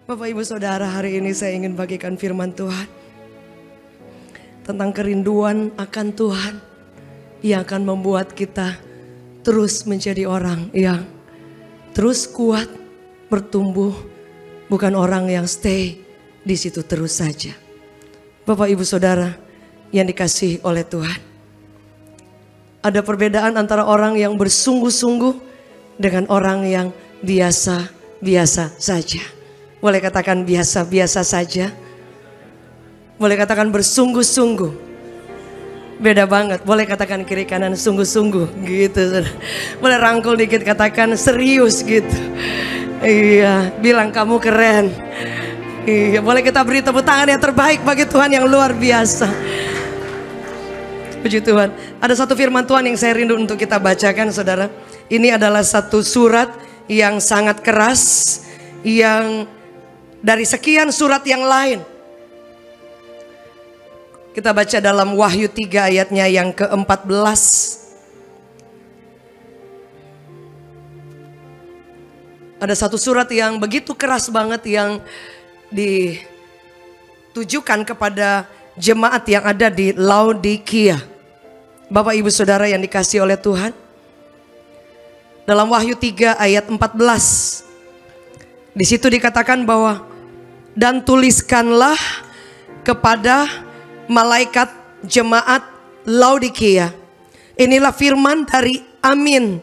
Bapak Ibu Saudara, hari ini saya ingin bagikan firman Tuhan tentang kerinduan akan Tuhan yang akan membuat kita terus menjadi orang yang terus kuat, bertumbuh, bukan orang yang stay di situ terus saja. Bapak Ibu Saudara yang dikasihi oleh Tuhan, ada perbedaan antara orang yang bersungguh-sungguh dengan orang yang biasa-biasa saja. Boleh katakan biasa-biasa saja. Boleh katakan bersungguh-sungguh. Beda banget. Boleh katakan kiri kanan sungguh-sungguh gitu. Boleh rangkul dikit katakan serius gitu. Iya, bilang kamu keren. Iya, boleh kita beri tepuk tangan yang terbaik bagi Tuhan yang luar biasa. Puji Tuhan. Ada satu firman Tuhan yang saya rindu untuk kita bacakan, saudara. Ini adalah satu surat yang sangat keras, yang dari sekian surat yang lain. Kita baca dalam Wahyu 3 ayatnya yang ke-14. Ada satu surat yang begitu keras banget yang ditujukan kepada jemaat yang ada di Laodikia. Bapak Ibu Saudara yang dikasihi oleh Tuhan, dalam Wahyu 3 ayat 14, di situ dikatakan bahwa dan tuliskanlah kepada malaikat jemaat Laodikia, inilah firman dari Amin,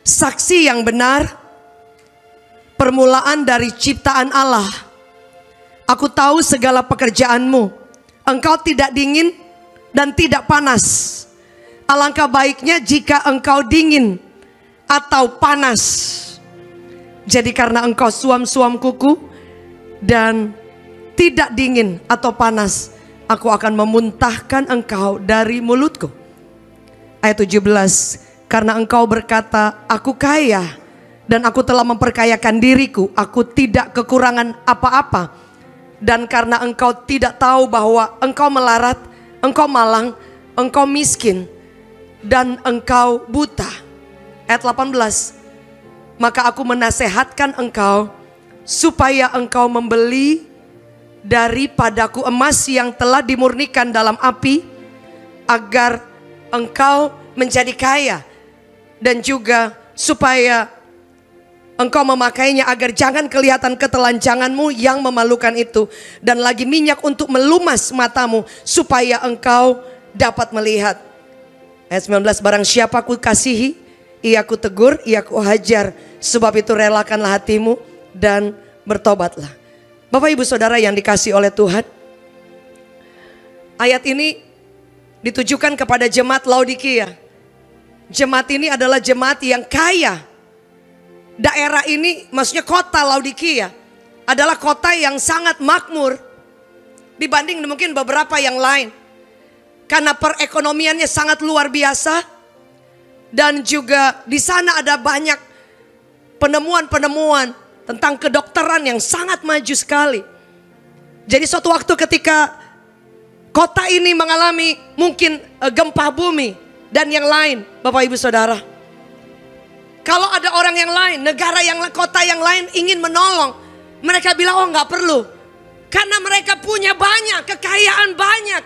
saksi yang benar, permulaan dari ciptaan Allah. Aku tahu segala pekerjaanmu, engkau tidak dingin dan tidak panas. Alangkah baiknya jika engkau dingin atau panas. Jadi karena engkau suam-suam kuku dan tidak dingin atau panas, aku akan memuntahkan engkau dari mulutku. Ayat 17, karena engkau berkata, aku kaya dan aku telah memperkayakan diriku, aku tidak kekurangan apa-apa. Dan karena engkau tidak tahu bahwa engkau melarat, engkau malang, engkau miskin, dan engkau buta. Ayat 18, maka aku menasehatkan engkau supaya engkau membeli daripadaku emas yang telah dimurnikan dalam api, agar engkau menjadi kaya, dan juga supaya engkau memakainya agar jangan kelihatan ketelanjanganmu yang memalukan itu, dan lagi minyak untuk melumas matamu supaya engkau dapat melihat. Ayat 19, barang siapa ku kasihi, ia ku tegur, ia ku hajar, sebab itu relakanlah hatimu dan bertobatlah. Bapak Ibu Saudara yang dikasihi oleh Tuhan, ayat ini ditujukan kepada jemaat Laodikia. Jemaat ini adalah jemaat yang kaya. Daerah ini, maksudnya kota Laodikia, adalah kota yang sangat makmur dibanding mungkin beberapa yang lain, karena perekonomiannya sangat luar biasa, dan juga di sana ada banyak penemuan-penemuan tentang kedokteran yang sangat maju sekali. Jadi suatu waktu ketika kota ini mengalami mungkin gempa bumi dan yang lain, Bapak Ibu Saudara, kalau ada orang yang lain, negara yang kota yang lain ingin menolong, mereka bilang oh nggak perlu, karena mereka punya banyak, kekayaan banyak.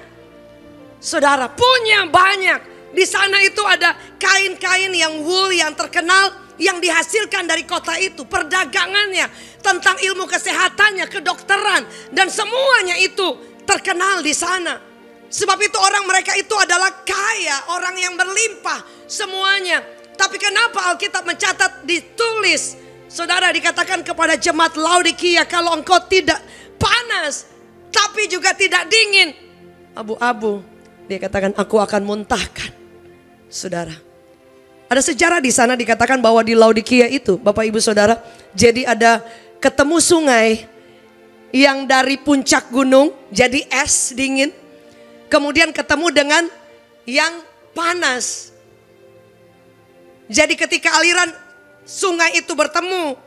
Saudara, punya banyak. Di sana itu ada kain-kain yang wool yang terkenal, yang dihasilkan dari kota itu, perdagangannya, tentang ilmu kesehatannya, kedokteran, dan semuanya itu terkenal di sana. Sebab itu orang mereka itu adalah kaya, orang yang berlimpah semuanya. Tapi kenapa Alkitab mencatat, ditulis, saudara, dikatakan kepada jemaat Laodikia, kalau engkau tidak panas tapi juga tidak dingin, abu-abu, dia katakan aku akan muntahkan. Saudara, ada sejarah di sana, dikatakan bahwa di Laodikia itu, Bapak Ibu Saudara, jadi ada ketemu sungai yang dari puncak gunung jadi es dingin, kemudian ketemu dengan yang panas. Jadi ketika aliran sungai itu bertemu,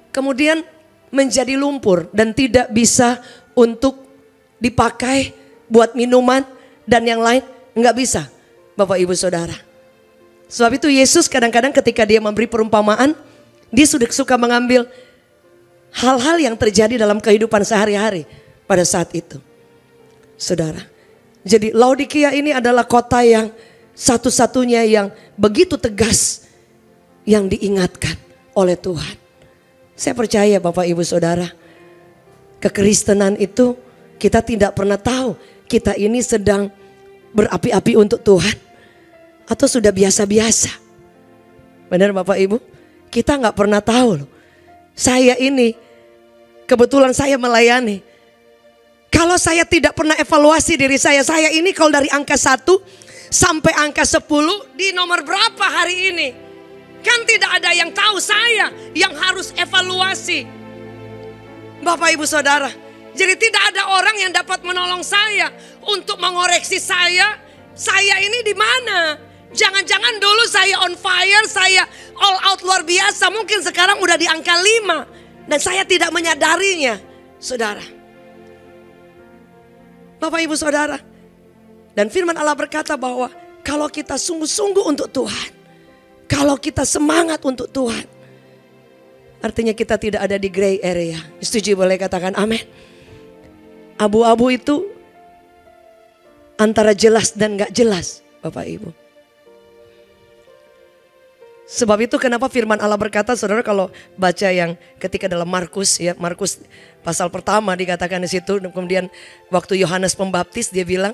kemudian menjadi lumpur dan tidak bisa untuk dipakai buat minuman dan yang lain, nggak bisa, Bapak Ibu Saudara. Sebab itu Yesus kadang-kadang ketika dia memberi perumpamaan, dia sudah suka mengambil hal-hal yang terjadi dalam kehidupan sehari-hari pada saat itu. Saudara, jadi Laodikia ini adalah kota yang satu-satunya yang begitu tegas yang diingatkan oleh Tuhan. Saya percaya Bapak Ibu Saudara, kekristenan itu kita tidak pernah tahu kita ini sedang berapi-api untuk Tuhan atau sudah biasa-biasa. Benar Bapak Ibu? Kita nggak pernah tahu loh. Saya ini kebetulan saya melayani. Kalau saya tidak pernah evaluasi diri saya ini kalau dari angka 1 sampai angka 10 di nomor berapa hari ini? Kan tidak ada yang tahu, saya yang harus evaluasi. Bapak Ibu Saudara, jadi tidak ada orang yang dapat menolong saya untuk mengoreksi saya ini di mana? Jangan-jangan dulu saya on fire, saya all out luar biasa, mungkin sekarang udah di angka 5 dan saya tidak menyadarinya, Saudara. Bapak Ibu Saudara, dan firman Allah berkata bahwa kalau kita sungguh-sungguh untuk Tuhan, kalau kita semangat untuk Tuhan, artinya kita tidak ada di gray area. Setuju, boleh katakan amin. Abu-abu itu antara jelas dan gak jelas, Bapak Ibu. Sebab itu kenapa firman Allah berkata, saudara kalau baca yang ketika dalam Markus ya, Markus pasal pertama dikatakan di situ, kemudian waktu Yohanes Pembaptis dia bilang,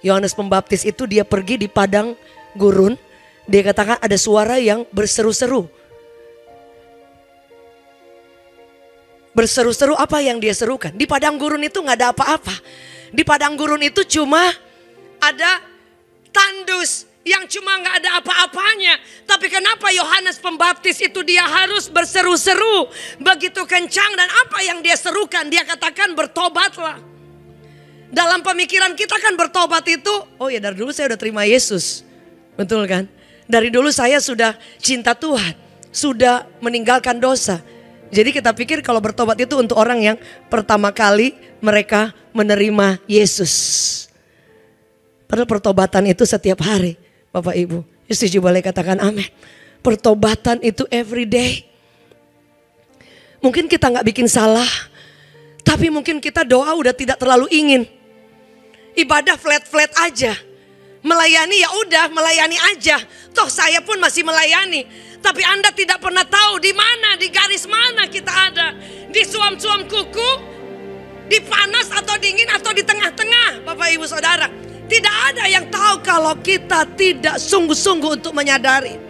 Yohanes Pembaptis itu dia pergi di padang gurun, dia katakan ada suara yang berseru-seru. Berseru-seru apa yang dia serukan? Di padang gurun itu gak ada apa-apa. Di padang gurun itu cuma ada tandus yang cuma gak ada apa-apanya. Tapi kenapa Yohanes Pembaptis itu dia harus berseru-seru begitu kencang, dan apa yang dia serukan? Dia katakan bertobatlah. Dalam pemikiran kita kan bertobat itu, oh ya dari dulu saya udah terima Yesus. Betul kan? Dari dulu saya sudah cinta Tuhan, sudah meninggalkan dosa. Jadi kita pikir kalau bertobat itu untuk orang yang pertama kali mereka menerima Yesus. Padahal pertobatan itu setiap hari. Bapak Ibu, setuju boleh katakan amin. Pertobatan itu every day. Mungkin kita gak bikin salah, tapi mungkin kita doa udah tidak terlalu ingin. Ibadah flat-flat aja. Melayani ya udah, melayani aja. Toh saya pun masih melayani. Tapi Anda tidak pernah tahu di mana, di garis mana kita ada. Di suam-suam kuku, di panas atau dingin atau di tengah-tengah, Bapak Ibu Saudara. Tidak ada yang tahu kalau kita tidak sungguh-sungguh untuk menyadari.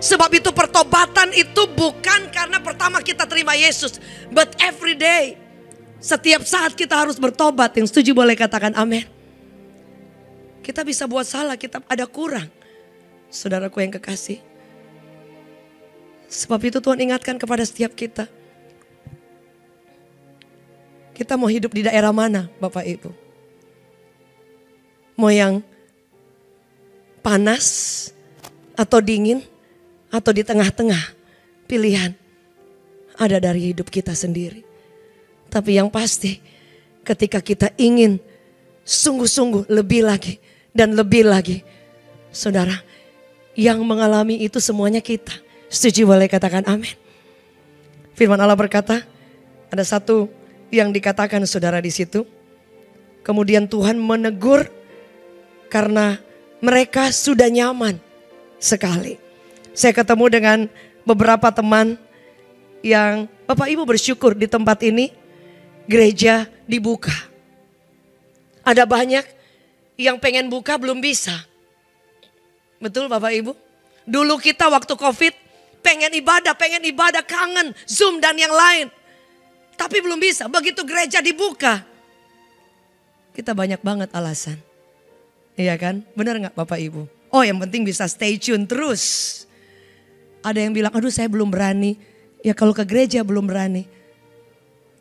Sebab itu pertobatan itu bukan karena pertama kita terima Yesus, but every day. Setiap saat kita harus bertobat. Yang setuju boleh katakan amin. Kita bisa buat salah, kita ada kurang. Saudaraku yang kekasih. Sebab itu Tuhan ingatkan kepada setiap kita. Kita mau hidup di daerah mana, Bapak Ibu? Mau yang panas atau dingin atau di tengah-tengah, pilihan ada dari hidup kita sendiri. Tapi yang pasti ketika kita ingin sungguh-sungguh lebih lagi dan lebih lagi, saudara, yang mengalami itu semuanya kita. Setuju boleh katakan amin. Firman Allah berkata, ada satu yang dikatakan saudara di situ. Kemudian Tuhan menegur karena mereka sudah nyaman sekali. Saya ketemu dengan beberapa teman yang Bapak Ibu bersyukur di tempat ini gereja dibuka. Ada banyak yang pengen buka belum bisa. Betul Bapak Ibu? Dulu kita waktu COVID pengen ibadah kangen Zoom dan yang lain. Tapi belum bisa, begitu gereja dibuka. Kita banyak banget alasan. Iya kan? Benar gak Bapak Ibu? Oh yang penting bisa stay tune terus. Ada yang bilang, aduh saya belum berani. Ya kalau ke gereja belum berani.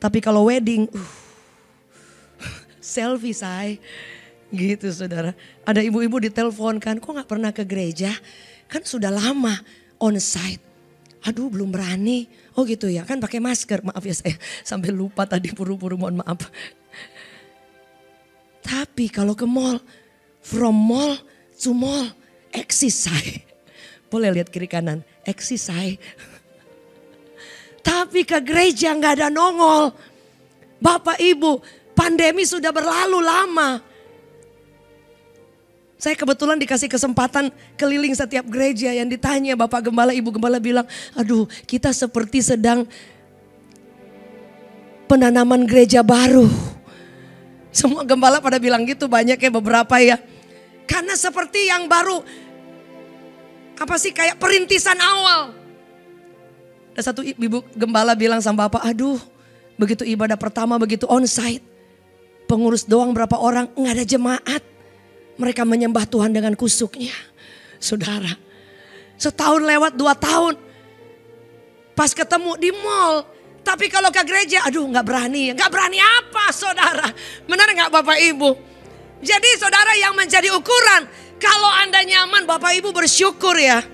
Tapi kalau wedding, selfie say. Gitu saudara. Ada ibu-ibu ditelepon kan, kok gak pernah ke gereja? Kan sudah lama onsite. Aduh belum berani. Oh gitu ya, kan pakai masker. Maaf ya saya sampai lupa tadi, puru-puru mohon maaf. Tapi kalau ke mall, from mall to mall, exercise. Boleh lihat kiri kanan, exercise. Tapi ke gereja nggak ada nongol. Bapak Ibu, pandemi sudah berlalu lama. Saya kebetulan dikasih kesempatan keliling setiap gereja, yang ditanya Bapak Gembala, Ibu Gembala bilang, aduh kita seperti sedang penanaman gereja baru. Semua gembala pada bilang gitu, banyak ya beberapa ya. Karena seperti yang baru, apa sih, kayak perintisan awal. Ada satu ibu gembala bilang sama Bapak, aduh begitu ibadah pertama begitu onsite. Pengurus doang berapa orang, nggak ada jemaat. Mereka menyembah Tuhan dengan kusuknya. Saudara, setahun lewat 2 tahun. Pas ketemu di mall. Tapi kalau ke gereja, aduh gak berani. Gak berani apa saudara? Benar gak Bapak Ibu? Jadi saudara, yang menjadi ukuran. Kalau Anda nyaman, Bapak Ibu bersyukur ya.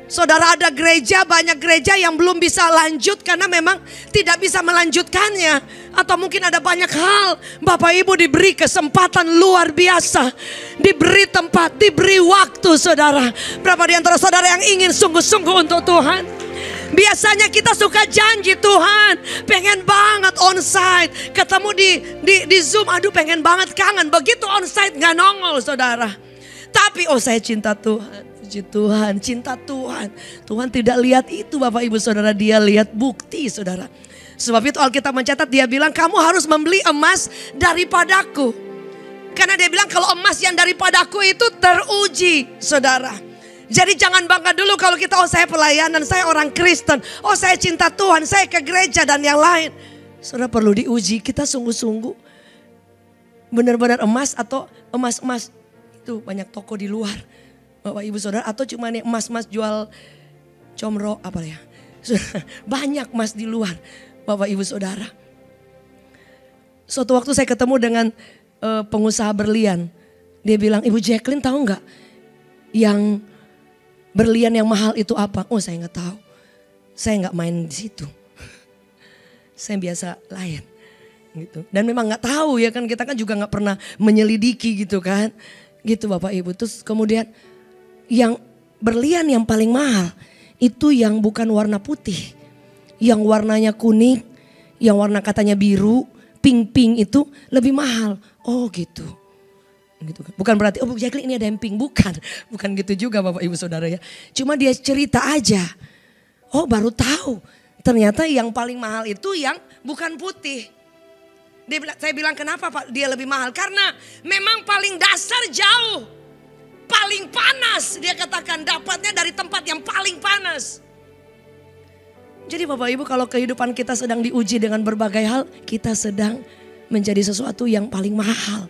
Saudara, ada gereja, banyak gereja yang belum bisa lanjut karena memang tidak bisa melanjutkannya. Atau mungkin ada banyak hal, Bapak Ibu diberi kesempatan luar biasa. Diberi tempat, diberi waktu saudara. Berapa di antara saudara yang ingin sungguh-sungguh untuk Tuhan? Biasanya kita suka janji Tuhan, pengen banget onsite. Ketemu di Zoom, aduh pengen banget, kangen. Begitu onsite gak nongol saudara. Tapi saya cinta Tuhan. Puji Tuhan, cinta Tuhan. Tuhan tidak lihat itu Bapak Ibu Saudara, dia lihat bukti saudara. Sebab itu Alkitab mencatat, dia bilang kamu harus membeli emas daripadaku. Karena dia bilang kalau emas yang daripadaku itu teruji saudara. Jadi jangan bangga dulu kalau kita, saya pelayanan, saya orang Kristen. Saya cinta Tuhan, saya ke gereja dan yang lain. Saudara, perlu diuji, kita sungguh-sungguh benar-benar emas atau emas-emas. Itu banyak toko di luar. Bapak Ibu Saudara, atau cuma nih emas-emas jual comro apa ya. Banyak emas di luar Bapak Ibu Saudara. Suatu waktu saya ketemu dengan pengusaha berlian. Dia bilang, Ibu Jacqueline tahu nggak yang berlian yang mahal itu apa? Saya nggak tahu. Saya nggak main di situ. Saya biasa layan gitu. Dan memang nggak tahu ya kan, kita kan juga nggak pernah menyelidiki gitu kan. Gitu Bapak Ibu. Terus kemudian yang berlian yang paling mahal itu yang bukan warna putih. Yang warnanya kuning, yang warna katanya biru, pink-pink itu lebih mahal. Oh gitu. Gitu. Bukan berarti, Bu Jacqueline ini ada yang pink. Bukan. Bukan gitu juga Bapak Ibu Saudara ya. Cuma dia cerita aja. Baru tahu. Ternyata yang paling mahal itu yang bukan putih. Saya bilang kenapa Pak dia lebih mahal? Karena memang paling dasar jauh. Paling panas, dia katakan dapatnya dari tempat yang paling panas. Jadi Bapak Ibu, kalau kehidupan kita sedang diuji dengan berbagai hal, kita sedang menjadi sesuatu yang paling mahal.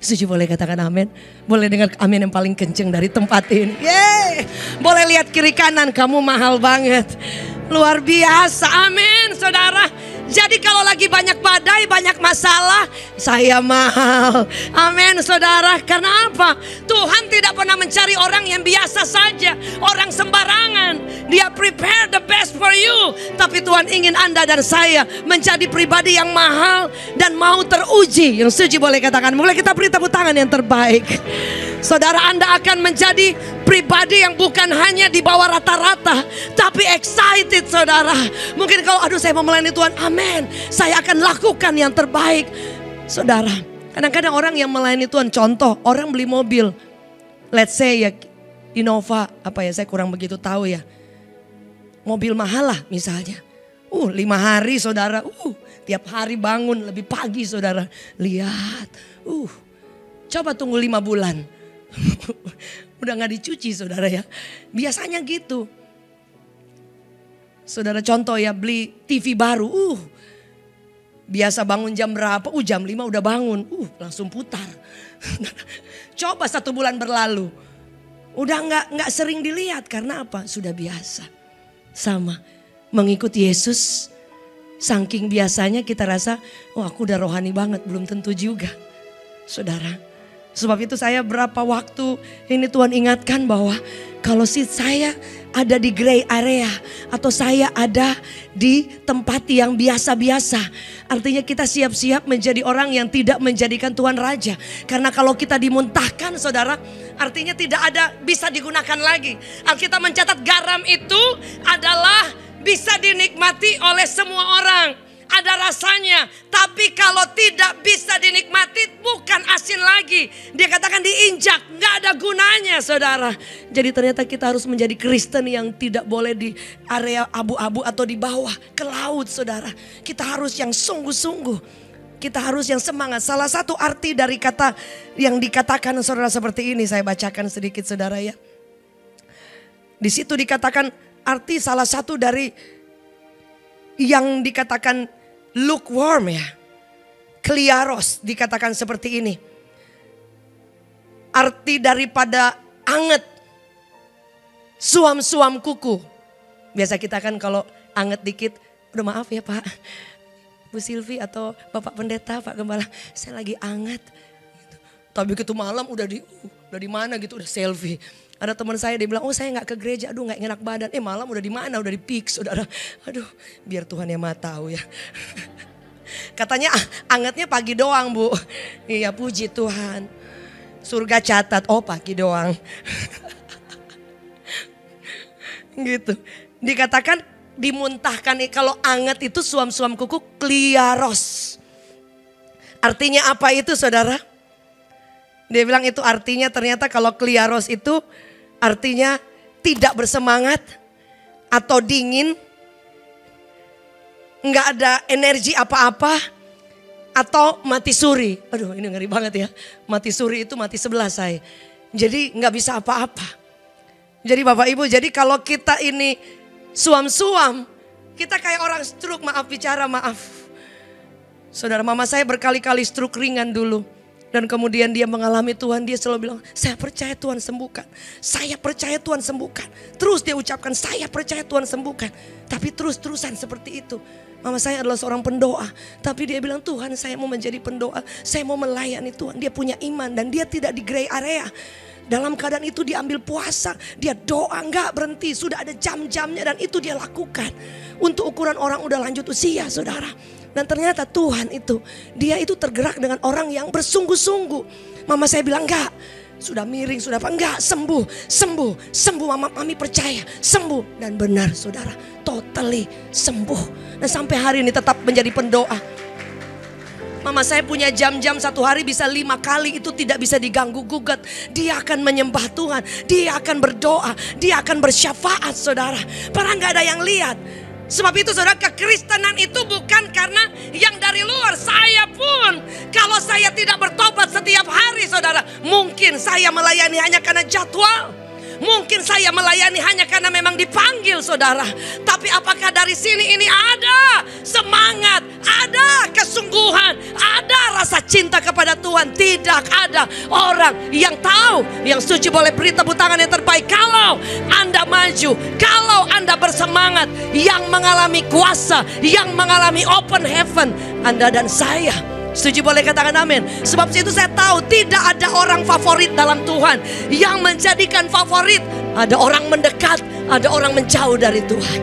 Setuju, boleh katakan amin? Boleh dengar amin yang paling kenceng dari tempat ini. Yeay. Boleh lihat kiri kanan, kamu mahal banget. Luar biasa, amin saudara. Jadi kalau lagi banyak badai, banyak masalah, saya mahal. Amin saudara. Karena apa? Tuhan tidak pernah mencari orang yang biasa saja. Orang sembarangan. Dia prepare the best for you. Tapi Tuhan ingin Anda dan saya menjadi pribadi yang mahal dan mau teruji. Yang setuju boleh katakan. Mulai kita beri tepuk tangan yang terbaik. Saudara, Anda akan menjadi pribadi yang bukan hanya di bawah rata-rata, tapi excited saudara. Mungkin kalau saya mau melayani Tuhan, amin, saya akan lakukan yang terbaik. Saudara, kadang-kadang orang yang melayani Tuhan, contoh orang beli mobil, let's say ya Innova, saya kurang begitu tahu ya. Mobil mahal lah misalnya. 5 hari saudara, tiap hari bangun lebih pagi saudara. Lihat, coba tunggu 5 bulan. Udah gak dicuci saudara ya. Biasanya gitu. Saudara contoh ya, beli TV baru. Biasa bangun jam berapa? Jam 5 udah bangun. Langsung putar. Coba 1 bulan berlalu. Udah gak sering dilihat. Karena apa? Sudah biasa. Sama. Mengikuti Yesus. Saking biasanya kita rasa, aku udah rohani banget. Belum tentu juga. Saudara. Sebab itu saya berapa waktu ini Tuhan ingatkan bahwa kalau saya ada di gray area atau saya ada di tempat yang biasa-biasa, artinya kita siap-siap menjadi orang yang tidak menjadikan Tuhan raja. Karena kalau kita dimuntahkan saudara, artinya tidak ada bisa digunakan lagi. Alkitab mencatat garam itu adalah bisa dinikmati oleh semua orang. Ada rasanya, tapi kalau tidak bisa dinikmati bukan asin lagi. Dia katakan diinjak, nggak ada gunanya saudara. Jadi ternyata kita harus menjadi Kristen yang tidak boleh di area abu-abu atau di bawah ke laut saudara. Kita harus yang sungguh-sungguh. Kita harus yang semangat. Salah satu arti dari kata yang dikatakan saudara seperti ini, saya bacakan sedikit saudara ya. Di situ dikatakan arti salah satu dari yang dikatakan lukewarm ya. Klearos dikatakan seperti ini. Arti daripada anget. Suam-suam kuku. Biasa kita kan kalau anget dikit, udah maaf ya Pak, Bu Silvi atau Bapak Pendeta, Pak Gembala, saya lagi anget. Tapi begitu malam udah di mana gitu, udah selfie. Ada teman saya dia bilang, oh saya nggak ke gereja, aduh nggak enak badan. Malam udah di mana? Udah di Pix, saudara. Aduh, biar Tuhan yang maha tahu ya. Katanya angetnya pagi doang Bu. Iya puji Tuhan. Surga catat, oh pagi doang. Gitu. Dikatakan dimuntahkan kalau anget itu suam-suam kuku klearos. Artinya apa itu saudara? Dia bilang itu artinya ternyata kalau klearos itu artinya tidak bersemangat atau dingin, nggak ada energi apa-apa, atau mati suri. Aduh ini ngeri banget ya, mati suri itu mati sebelah saya. Jadi nggak bisa apa-apa. Jadi Bapak Ibu, jadi kalau kita ini suam-suam, kita kayak orang stroke, maaf bicara, maaf. Saudara, mama saya berkali-kali stroke ringan dulu. Dan kemudian dia mengalami Tuhan, dia selalu bilang, saya percaya Tuhan sembuhkan. Saya percaya Tuhan sembuhkan. Terus dia ucapkan, saya percaya Tuhan sembuhkan. Tapi terus-terusan seperti itu. Mama saya adalah seorang pendoa. Tapi dia bilang, Tuhan saya mau menjadi pendoa. Saya mau melayani Tuhan. Dia punya iman dan dia tidak di gray area. Dalam keadaan itu dia ambil puasa. Dia doa enggak berhenti. Sudah ada jam-jamnya dan itu dia lakukan. Untuk ukuran orang udah lanjut usia saudara. Dan ternyata Tuhan itu, dia itu tergerak dengan orang yang bersungguh-sungguh. Mama saya bilang enggak, sudah miring, sudah apa? Enggak, sembuh, sembuh, sembuh. Mami percaya, sembuh. Dan benar saudara, totally sembuh. Dan sampai hari ini tetap menjadi pendoa. Mama saya punya jam-jam satu hari bisa 5 kali, itu tidak bisa diganggu gugat. Dia akan menyembah Tuhan, dia akan berdoa, dia akan bersyafaat saudara. Padahal gak ada yang lihat. Sebab itu saudara, kekristenan itu bukan karena yang dari luar. Saya pun kalau saya tidak bertobat setiap hari saudara, mungkin saya melayani hanya karena jadwal. Mungkin saya melayani hanya karena memang dipanggil saudara. Tapi apakah dari sini ini ada semangat, ada kesungguhan, ada rasa cinta kepada Tuhan? Tidak ada orang yang tahu. Yang setuju boleh beri tepuk tangan yang terbaik. Kalau Anda maju, kalau Anda bersemangat, yang mengalami kuasa, yang mengalami open heaven, Anda dan saya. Setuju boleh katakan amin. Sebab itu saya tahu tidak ada orang favorit dalam Tuhan. Yang menjadikan favorit, ada orang mendekat, ada orang menjauh dari Tuhan.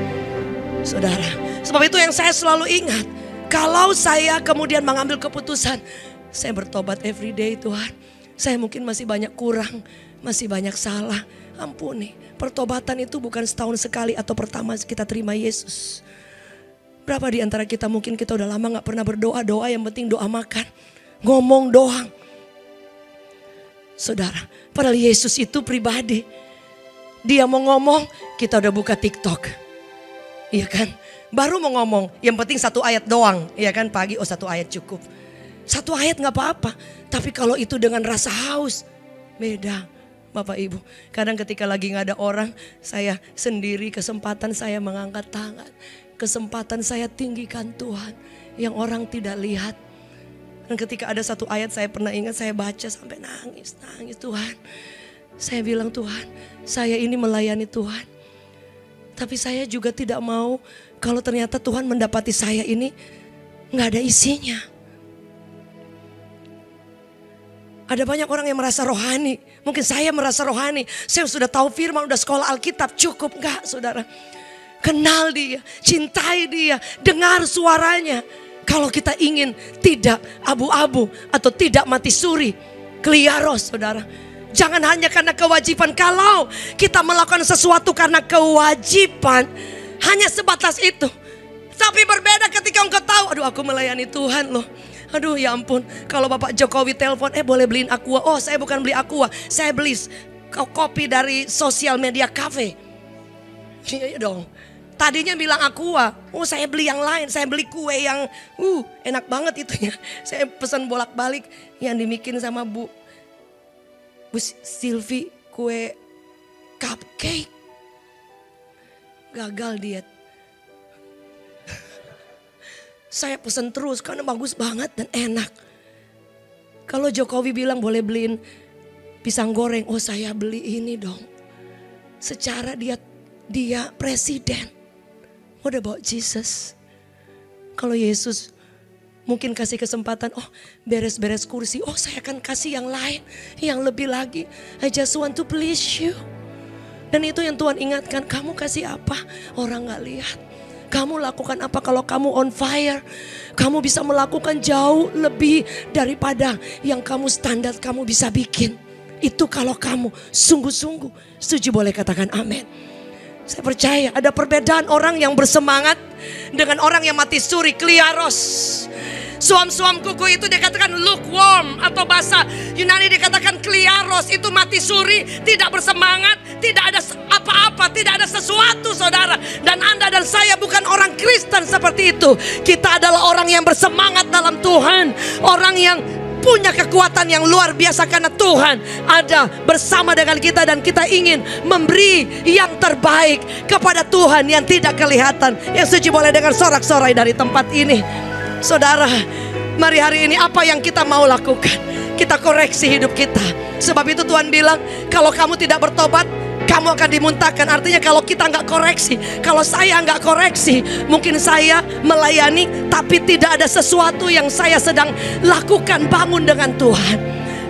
Saudara, sebab itu yang saya selalu ingat, kalau saya kemudian mengambil keputusan, saya bertobat every day Tuhan. Saya mungkin masih banyak kurang, masih banyak salah, ampuni. Pertobatan itu bukan setahun sekali atau pertama kita terima Yesus. Berapa di antara kita mungkin kita udah lama gak pernah berdoa, doa yang penting doa makan, ngomong doang. Saudara, padahal Yesus itu pribadi. Dia mau ngomong, kita udah buka TikTok. Iya kan? Baru mau ngomong, yang penting 1 ayat doang. Iya kan, pagi 1 ayat cukup. 1 ayat gak apa-apa. Tapi kalau itu dengan rasa haus, beda. Bapak Ibu, kadang ketika lagi gak ada orang, saya sendiri, kesempatan saya mengangkat tangan. Kesempatan saya tinggikan Tuhan yang orang tidak lihat. Dan ketika ada 1 ayat saya pernah ingat, saya baca sampai nangis Tuhan. Saya bilang Tuhan, saya ini melayani Tuhan. Tapi saya juga tidak mau kalau ternyata Tuhan mendapati saya ini gak ada isinya. Ada banyak orang yang merasa rohani. Mungkin saya merasa rohani. Saya sudah tahu firman, udah sekolah Alkitab, cukup enggak saudara? Kenal dia, cintai dia, dengar suaranya. Kalau kita ingin tidak abu-abu atau tidak mati suri, klearos saudara. Jangan hanya karena kewajiban. Kalau kita melakukan sesuatu karena kewajiban, Hanya sebatas itu. Tapi berbeda ketika engkau tahu, aduh aku melayani Tuhan loh. Aduh ya ampun, kalau Bapak Jokowi telepon, boleh beliin Aqua. Oh saya bukan beli Aqua, saya beli kopi dari sosial media cafe. Iya dong. Tadinya bilang Aqua, oh saya beli yang lain, saya beli kue yang enak banget itunya. Saya pesan bolak-balik yang dibikin sama Bu Silvi, kue cupcake. Gagal diet. Saya pesan terus karena bagus banget dan enak. Kalau Jokowi bilang boleh beliin pisang goreng, oh saya beli ini dong. Secara dia presiden. What about Jesus? Kalau Yesus mungkin kasih kesempatan, oh beres-beres kursi, oh saya akan kasih yang lain, yang lebih lagi. I just want to please you. Dan itu yang Tuhan ingatkan, kamu kasih apa? Orang gak lihat. Kamu lakukan apa kalau kamu on fire? Kamu bisa melakukan jauh lebih daripada yang kamu standar kamu bisa bikin. Itu kalau kamu sungguh-sungguh. Setuju boleh katakan amin. Saya percaya ada perbedaan orang yang bersemangat dengan orang yang mati suri, kliaros. Suam-suam kuku itu dikatakan lukewarm, atau bahasa Yunani dikatakan kliaros, itu mati suri, tidak bersemangat, tidak ada apa-apa, tidak ada sesuatu saudara. Dan Anda dan saya bukan orang Kristen seperti itu. Kita adalah orang yang bersemangat dalam Tuhan, orang yang punya kekuatan yang luar biasa karena Tuhan ada bersama dengan kita dan kita ingin memberi yang terbaik kepada Tuhan yang tidak kelihatan. Yang setuju boleh dengar sorak-sorai dari tempat ini. Saudara, mari hari ini apa yang kita mau lakukan? Kita koreksi hidup kita. Sebab itu Tuhan bilang, kalau kamu tidak bertobat, kamu akan dimuntahkan. Artinya kalau kita nggak koreksi, kalau saya nggak koreksi, mungkin saya melayani tapi tidak ada sesuatu yang saya sedang lakukan bangun dengan Tuhan.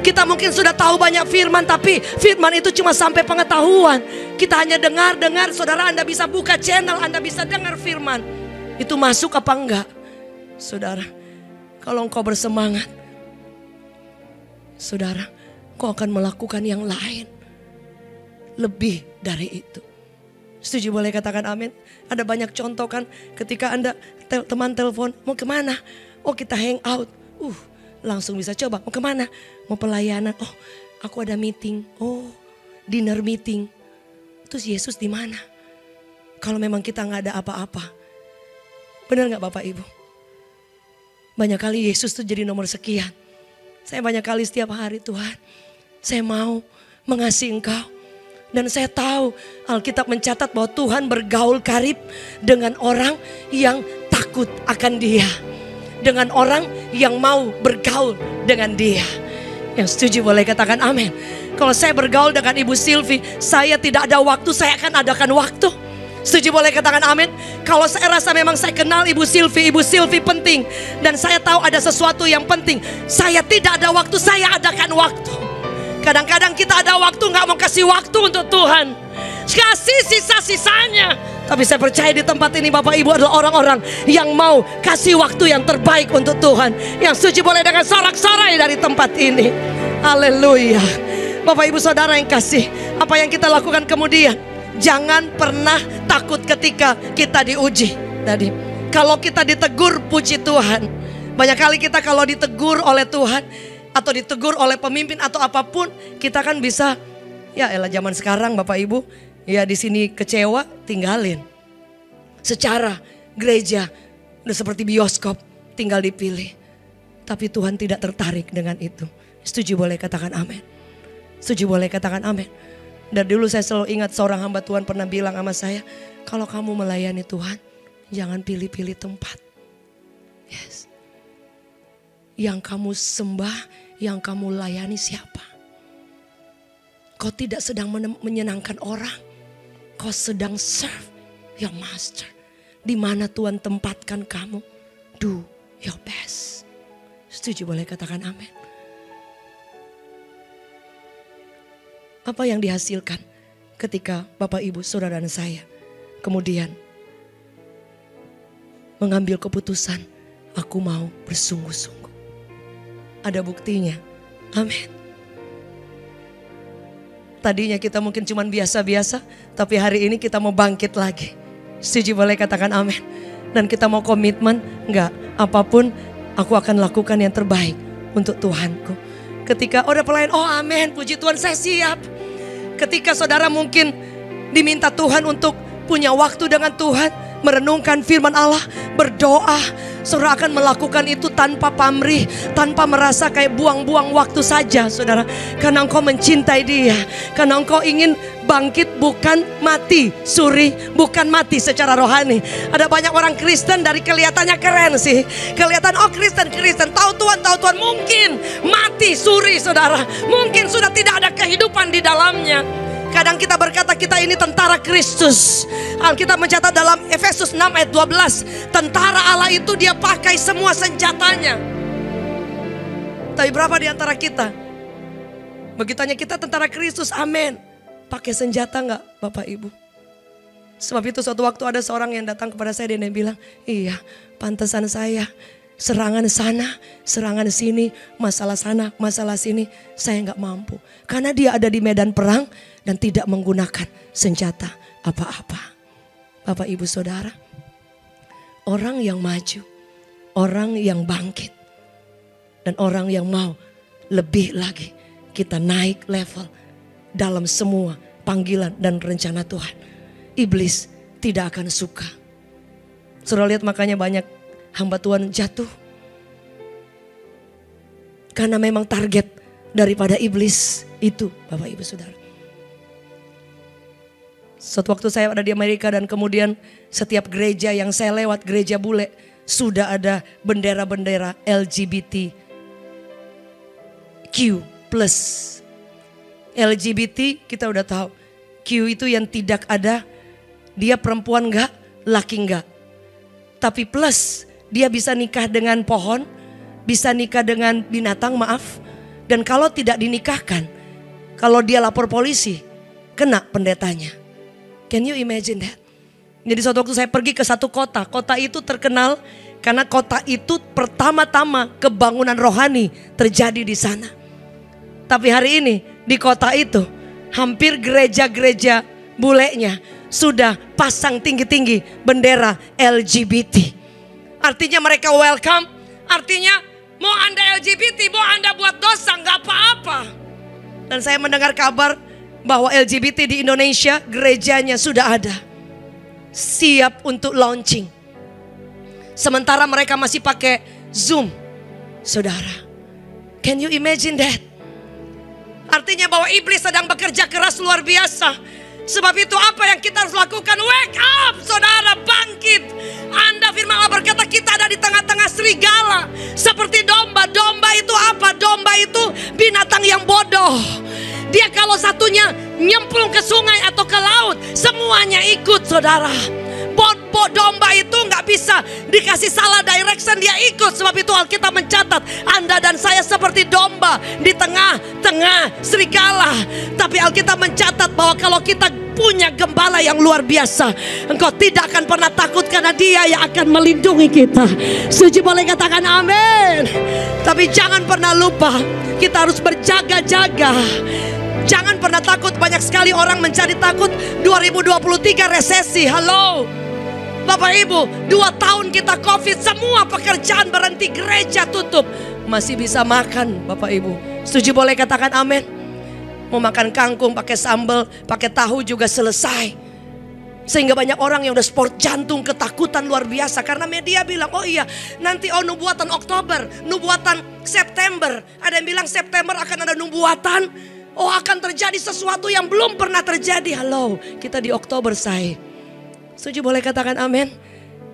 Kita mungkin sudah tahu banyak firman, tapi firman itu cuma sampai pengetahuan. Kita hanya dengar, saudara. Anda bisa buka channel, Anda bisa dengar firman. Itu masuk apa enggak? Saudara, kalau engkau bersemangat, saudara, engkau akan melakukan yang lain. Lebih dari itu. Setuju boleh katakan amin. Ada banyak contoh kan, ketika Anda teman telepon, mau kemana? Oh kita hang out. Langsung bisa coba, mau kemana? Mau pelayanan. Oh aku ada meeting. Oh dinner meeting. Terus Yesus di mana? Kalau memang kita nggak ada apa-apa. Benar nggak Bapak Ibu? Banyak kali Yesus tuh jadi nomor sekian. Saya banyak kali setiap hari, Tuhan, saya mau mengasihi Engkau. Dan saya tahu Alkitab mencatat bahwa Tuhan bergaul karib dengan orang yang takut akan Dia. Dengan orang yang mau bergaul dengan Dia. Yang setuju boleh katakan amin. Kalau saya bergaul dengan Ibu Silvi, saya tidak ada waktu, saya akan adakan waktu. Setuju boleh katakan amin. Kalau saya rasa memang saya kenal Ibu Silvi penting, dan saya tahu ada sesuatu yang penting, saya tidak ada waktu, saya adakan waktu. Kadang-kadang kita ada waktu, gak mau kasih waktu untuk Tuhan, kasih sisa-sisanya. Tapi saya percaya di tempat ini Bapak Ibu adalah orang-orang yang mau kasih waktu yang terbaik untuk Tuhan. Yang setuju boleh dengan sorak-sorai dari tempat ini. Haleluya. Bapak Ibu Saudara yang kasih, apa yang kita lakukan kemudian? Jangan pernah takut ketika kita diuji. Tadi, kalau kita ditegur, puji Tuhan. Banyak kali kita kalau ditegur oleh Tuhan atau ditegur oleh pemimpin atau apapun, kita kan bisa, ya elah zaman sekarang Bapak Ibu, ya di sini kecewa, tinggalin. Secara gereja udah seperti bioskop, tinggal dipilih. Tapi Tuhan tidak tertarik dengan itu. Setuju boleh katakan amin. Setuju boleh katakan amin. Dari dulu saya selalu ingat seorang hamba Tuhan pernah bilang sama saya, kalau kamu melayani Tuhan, jangan pilih-pilih tempat. Yes. Yang kamu sembah, yang kamu layani siapa? Kau tidak sedang menyenangkan orang, kau sedang serve your master. Di mana Tuhan tempatkan kamu, do your best. Setuju boleh katakan amin. Apa yang dihasilkan ketika Bapak Ibu Saudara dan saya kemudian mengambil keputusan, aku mau bersungguh-sungguh. Ada buktinya. Amin. Tadinya kita mungkin cuma biasa-biasa, tapi hari ini kita mau bangkit lagi. Setuju, boleh katakan amin. Dan kita mau komitmen, enggak, apapun aku akan lakukan yang terbaik untuk Tuhanku. Ketika udah pelayan, oh amin, puji Tuhan saya siap. Ketika saudara mungkin diminta Tuhan untuk punya waktu dengan Tuhan, merenungkan firman Allah, berdoa, saudara akan melakukan itu tanpa pamrih, tanpa merasa kayak buang-buang waktu saja, saudara. Karena engkau mencintai Dia, karena engkau ingin bangkit, bukan mati suri, bukan mati secara rohani. Ada banyak orang Kristen dari kelihatannya keren sih, kelihatan oh Kristen, tahu Tuhan, mungkin mati suri, saudara. Mungkin sudah tidak ada kehidupan di dalamnya. Kadang kita berkata kita ini tentara Kristus. Alkitab mencatat dalam Efesus 6 ayat 12, tentara Allah itu dia pakai semua senjatanya. Tapi berapa di antara kita begitu tanya kita tentara Kristus, amin, pakai senjata enggak Bapak Ibu? Sebab itu suatu waktu ada seorang yang datang kepada saya dan dia bilang, iya pantesan saya serangan sana, serangan sini, masalah sana, masalah sini, saya nggak mampu. Karena dia ada di medan perang dan tidak menggunakan senjata apa-apa. Bapak Ibu Saudara, orang yang maju, orang yang bangkit, dan orang yang mau lebih lagi kita naik level dalam semua panggilan dan rencana Tuhan, iblis tidak akan suka. Saudara lihat makanya banyak hamba Tuhan jatuh. Karena memang target daripada iblis itu, Bapak Ibu Saudara. Suatu waktu saya ada di Amerika dan kemudian setiap gereja yang saya lewat, gereja bule, sudah ada bendera-bendera LGBTQ+. LGBT kita udah tahu. Q itu yang tidak ada, dia perempuan enggak, laki enggak. Tapi plus, dia bisa nikah dengan pohon, bisa nikah dengan binatang, maaf. Dan kalau tidak dinikahkan, kalau dia lapor polisi, kena pendetanya. Can you imagine that? Jadi suatu waktu saya pergi ke satu kota. Kota itu terkenal karena kota itu pertama-tama kebangunan rohani terjadi di sana. Tapi hari ini di kota itu hampir gereja-gereja bulenya sudah pasang tinggi-tinggi bendera LGBT. Artinya mereka welcome, artinya mau Anda LGBT, mau Anda buat dosa, gak apa-apa. Dan saya mendengar kabar bahwa LGBT di Indonesia gerejanya sudah ada, siap untuk launching. Sementara mereka masih pakai Zoom, saudara. Can you imagine that? Artinya bahwa iblis sedang bekerja keras luar biasa. Sebab itu apa yang kita harus lakukan? Wake up, saudara, bangkit. Anda firman Allah berkata kita ada di tengah-tengah serigala. Seperti domba. Domba itu apa? Domba itu binatang yang bodoh. Dia kalau satunya nyemplung ke sungai atau ke laut, semuanya ikut, saudara. Domba itu nggak bisa dikasih salah direction, dia ikut. Sebab itu Alkitab mencatat Anda dan saya seperti domba di tengah-tengah serigala. Tapi Alkitab mencatat bahwa kalau kita punya gembala yang luar biasa, engkau tidak akan pernah takut karena dia yang akan melindungi kita. Setuju, boleh katakan amin. Tapi jangan pernah lupa, kita harus berjaga-jaga. Jangan pernah takut. Banyak sekali orang mencari takut 2023 resesi. Halo Bapak Ibu, 2 tahun kita COVID, semua pekerjaan berhenti, gereja tutup. Masih bisa makan Bapak Ibu. Setuju, boleh katakan amin. Mau makan kangkung pakai sambal, pakai tahu juga selesai. Sehingga banyak orang yang udah sport jantung, ketakutan luar biasa. Karena media bilang, oh iya nanti nubuatan Oktober, nubuatan September. Ada yang bilang September akan ada nubuatan. Oh akan terjadi sesuatu yang belum pernah terjadi. Halo, kita di Oktober say. Setuju, boleh katakan amin.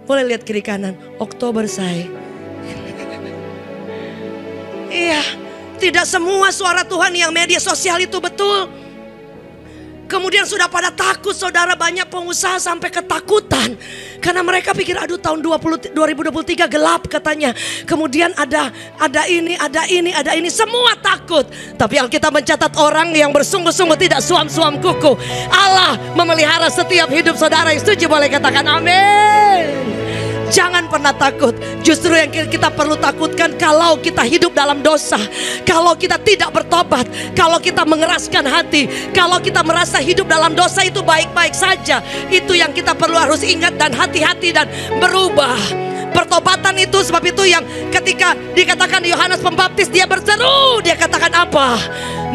Boleh lihat kiri kanan, Oktober say. Iya, tidak semua suara Tuhan yang media sosial itu betul. Kemudian sudah pada takut, saudara, banyak pengusaha sampai ketakutan. Karena mereka pikir aduh tahun 2023 gelap katanya. Kemudian ada ini, semua takut. Tapi Alkitab mencatat orang yang bersungguh-sungguh tidak suam-suam kuku. Allah memelihara setiap hidup saudara. Yang setuju boleh katakan amin. Jangan pernah takut. Justru yang kita perlu takutkan kalau kita hidup dalam dosa, kalau kita tidak bertobat, kalau kita mengeraskan hati, kalau kita merasa hidup dalam dosa itu baik-baik saja. Itu yang kita perlu harus ingat dan hati-hati dan berubah. Pertobatan itu, sebab itu yang ketika dikatakan Yohanes Pembaptis dia berseru, dia katakan apa?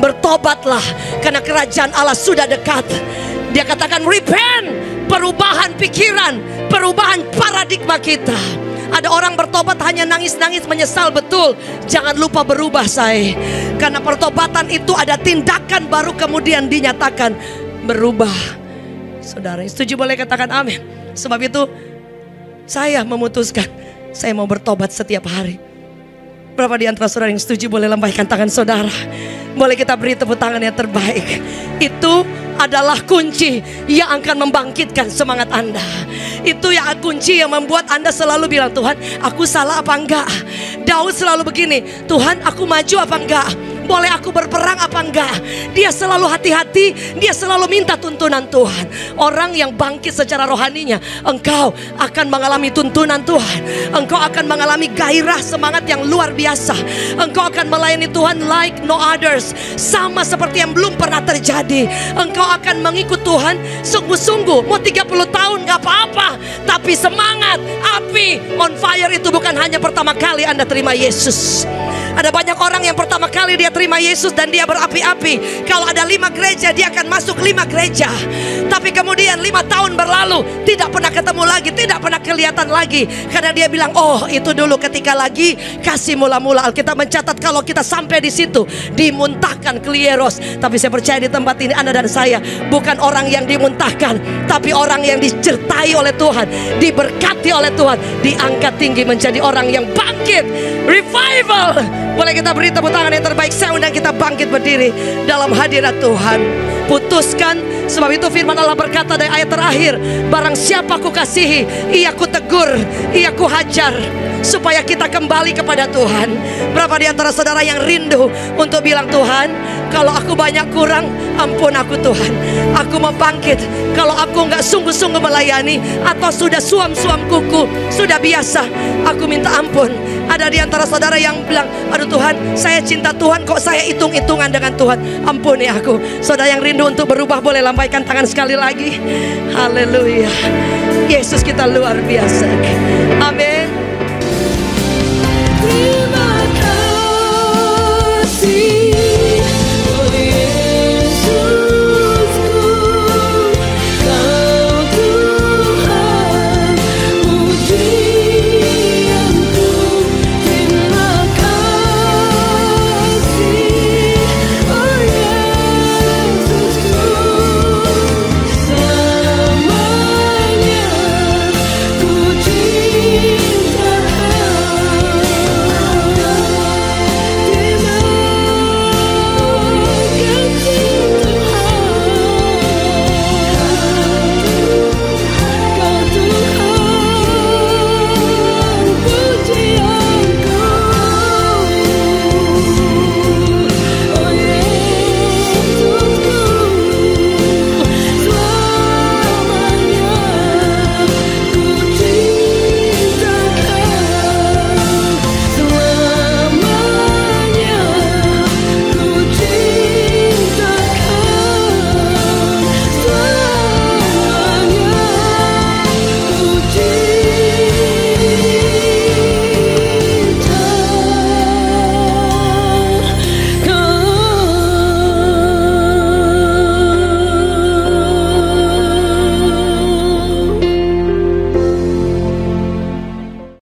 Bertobatlah karena kerajaan Allah sudah dekat. Dia katakan repent, perubahan pikiran, perubahan paradigma kita. Ada orang bertobat hanya nangis-nangis menyesal, betul. Jangan lupa berubah say. Karena pertobatan itu ada tindakan baru kemudian dinyatakan berubah. Saudara setuju boleh katakan amin. Sebab itu saya memutuskan, saya mau bertobat setiap hari. Berapa di antara saudara yang setuju boleh lambaikan tangan saudara. Boleh kita beri tepuk tangan yang terbaik. Itu adalah kunci yang akan membangkitkan semangat Anda. Itu yang kunci yang membuat Anda selalu bilang, Tuhan aku salah apa enggak. Daud selalu begini, Tuhan aku maju apa enggak, boleh aku berperang apa enggak. Dia selalu hati-hati, dia selalu minta tuntunan Tuhan. Orang yang bangkit secara rohaninya, engkau akan mengalami tuntunan Tuhan. Engkau akan mengalami gairah semangat yang luar biasa. Engkau akan melayani Tuhan like no others, sama seperti yang belum pernah terjadi. Engkau akan mengikut Tuhan sungguh-sungguh. Mau 30 tahun gak apa-apa, tapi semangat, api, on fire itu bukan hanya pertama kali Anda terima Yesus. Ada banyak orang yang pertama kali dia terima Yesus dan dia berapi-api. Kalau ada 5 gereja, dia akan masuk 5 gereja. Tapi kemudian 5 tahun berlalu, tidak pernah ketemu lagi, tidak pernah kelihatan lagi. Karena dia bilang, oh itu dulu ketika lagi kasih mula-mula. Alkitab mencatat kalau kita sampai di situ, dimuntahkan klieros. Tapi saya percaya di tempat ini Anda dan saya bukan orang yang dimuntahkan, tapi orang yang disertai oleh Tuhan, diberkati oleh Tuhan, diangkat tinggi menjadi orang yang bangkit. Revival. Boleh kita beri tepuk tangan yang terbaik. Saya undang kita bangkit berdiri dalam hadirat Tuhan. Putuskan, sebab itu firman Allah berkata dari ayat terakhir, barang siapa ku kasihi, ia ku tegur, ia ku hajar, supaya kita kembali kepada Tuhan. Berapa di antara saudara yang rindu untuk bilang, Tuhan kalau aku banyak kurang, ampun aku Tuhan. Aku mau bangkit. Kalau aku enggak sungguh-sungguh melayani, atau sudah suam-suam kuku, sudah biasa, aku minta ampun. Ada di antara saudara yang bilang, aduh Tuhan saya cinta Tuhan, kok saya hitung-hitungan dengan Tuhan, ampuni aku. Saudara yang rindu untuk berubah boleh lambaikan tangan sekali lagi. Haleluya. Yesus kita luar biasa. Amin.